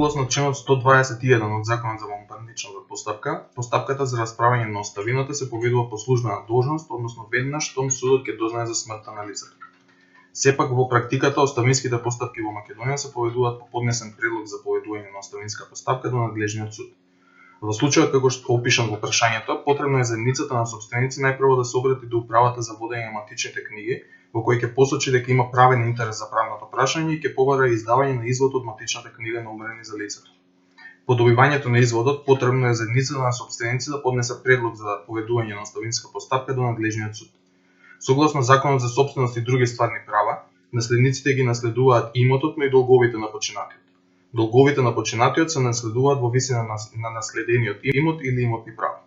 Согласно членот 121 од Законот за вонпарничната постапка, постапката за расправање на оставината се поведува по службена должност, односно веднаш штом судот ќе дознае за смртта на лицето. Сепак во практиката оставинските постапки во Македонија се поведуваат по поднесен предлог за поведување на оставинска постапка до надлежниот суд. Во случајот како што опишан во прашањето, потребно е заедницата на сопственици најпрво да се обрати до управата за водење на матичните книги, во кој ќе посочи дека има правен интерес за правното прашање и ќе побара издавање на извод од матичната книга на умрени за лицето. По добивањето на изводот, потребно е заедницата на сопственици да поднесе предлог за поведување на оставинска постапка до надлежниот суд. Согласно Законот за сопственост и други стварни права, наследниците ги наследуваат имотот, но и долговите на починатиот. Долговите на починатиот се наследуваат во висина на наследениот имот или имотни права.